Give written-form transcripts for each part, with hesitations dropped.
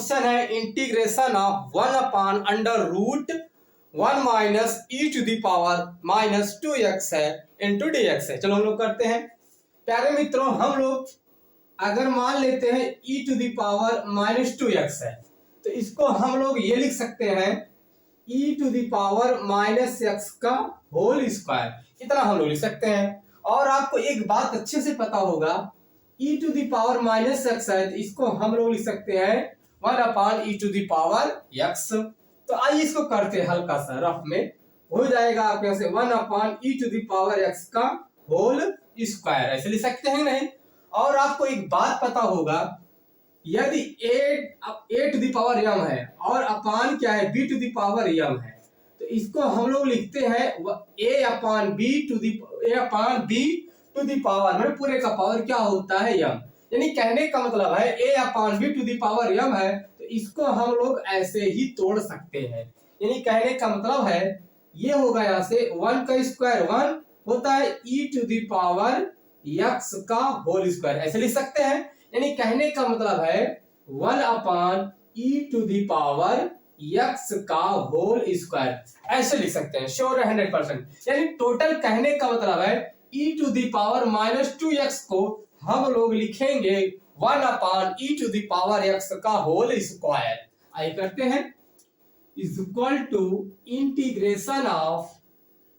Question है integration of 1/√1 minus E to the power minus 2x है into dx है। चलो हम लोग करते हैं। प्यारे मित्रों, हम लोग अगर मान लेते हैं E to the power minus 2x है तो इसको हम लोग ये लिख सकते हैं E to the power minus x का होल स्क्वायर, इतना हम लोग लिख सकते हैं। और आपको एक बात अच्छे से पता होगा, E to the power minus X है तो इसको हम लोग लिख सकते हैं 1/e⁻x। तो आइए इसको करते हैं हल्का सा रफ में। हो जाएगा आपके यहाँ से 1/e⁻x का होल स्क्वायर, ऐसे लिख सकते हैं नहीं। और आपको एक बात पता होगा, यदि a to the power m है और अपान क्या है b to the power m है तो इसको हम लोग लिखते हैं a/b टू दी पावर में पूरे का पावर क्या होता है m। यानी कहने का मतलब है a/b to the power m है तो इसको हम लोग ऐसे ही तोड़ सकते हैं। यानी कहने का मतलब है ये होगा यहाँ से 1 का स्क्वायर 1 होता है e to the power x का होल स्क्वायर, ऐसे लिख सकते हैं। यानी कहने का मतलब है 1/e to the power x का होल स्क्वायर, ऐसे लिख सकते हैं। श्योर है 100%। यानी टोटल कहने का मतलब है e to the power minus 2x को हम लोग लिखेंगे 1/e to the power x का होल स्क्वायर। आइए करते हैं। Is equal to integration of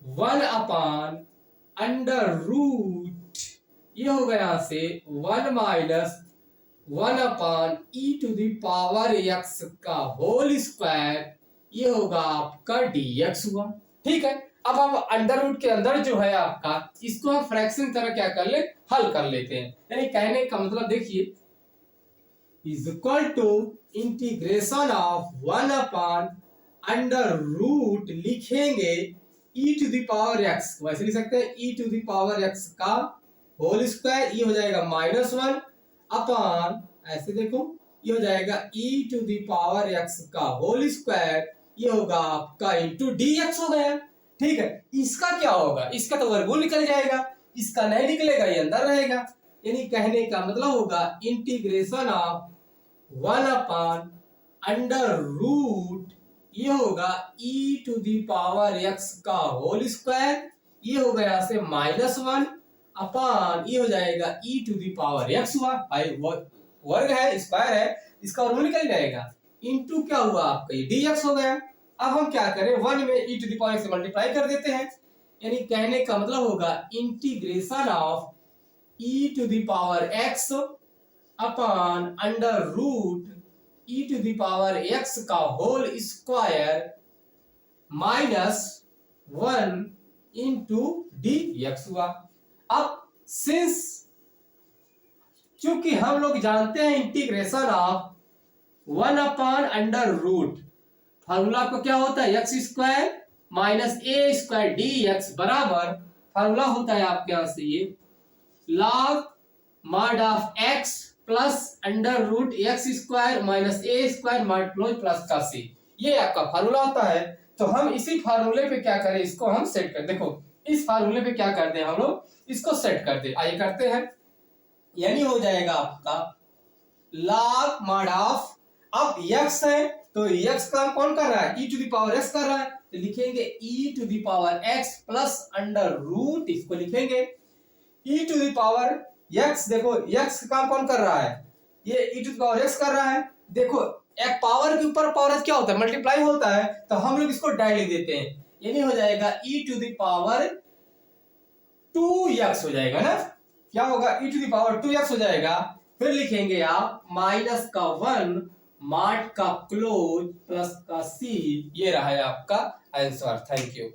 1/√, ये हो गया यहाँ से 1 minus 1/e to the power x का होल स्क्वायर, ये होगा आपका dx हुआ। ठीक है, अब हम अंडर रूट के अंदर जो है आपका इसको हम फ्रैक्शन तरह क्या कर ले, हल कर लेते हैं। यानी कहने का मतलब देखिए, is equal to integration of 1/√, लिखेंगे e to the power x, वैसे लिख सकते हैं e to the power x का होल स्क्वायर, ये हो जाएगा -1 अपान, ऐसे देखो ये हो जाएगा e to the power x का होल स्क्वायर, ये होगा आपका इंटू dx हो गया। ठीक है, इसका क्या होगा, इसका तो वर्गमूल निकल जाएगा, इसका नहीं निकलेगा, ये अंदर रहेगा। यानी कहने का मतलब होगा इंटीग्रेशन ऑफ 1/√, ये होगा e to the power x का होल स्क्वायर, ये हो गया से -1 अपान, ये हो जाएगा e to the power x हुआ, भाई वर्ग है स्क्वायर है, इसका वर्गमूल निकल जाएगा, इंटू क्या हुआ आपका ये dx हो गया। अब हम क्या करें, 1 में e टू दी पावर से मल्टीप्लाई कर देते हैं। यानी कहने का मतलब होगा integration of e to the power x upon √, e to the power x का होल स्क्वायर -1 इंटू dx हुआ। अब सिंस क्योंकि हम लोग जानते हैं इंटीग्रेशन ऑफ 1/√, फार्मूला आपको क्या होता है x square minus a square dx बराबर, फार्मूला होता है आपके यहां से ये log mod of x plus √x square minus a square multiply plus का c, ये आपका फार्मूला होता है। तो हम इसी फार्मूले पे क्या करें, इसको हम सेट कर, देखो इस फार्मूले पे क्या करते हैं हम लोग, इसको सेट करते हैं। आइए करते हैं। यानी हो जाएगा आपका log mod ऑफ, अब x है तो x काम कौन कर रहा है, e to the power x कर रहा है, तो लिखेंगे e to the power x plus √, इसको लिखेंगे e to the power x। देखो x काम कौन कर रहा है, ये e to the power x कर रहा है। देखो एक पावर के ऊपर पावर क्या होता है, मल्टीप्लाई होता है, तो हम लोग इसको डायरेक्ट लिख देते हैं। यानी हो जाएगा e to the power 2x हो जाएगा ना, क्या होगा e to the power 2x हो जाएगा। फिर लिखेंगे आप माइनस का 1 मार्ट का क्लोज प्लस का c, ये रहा है आपका आंसर। Thank you.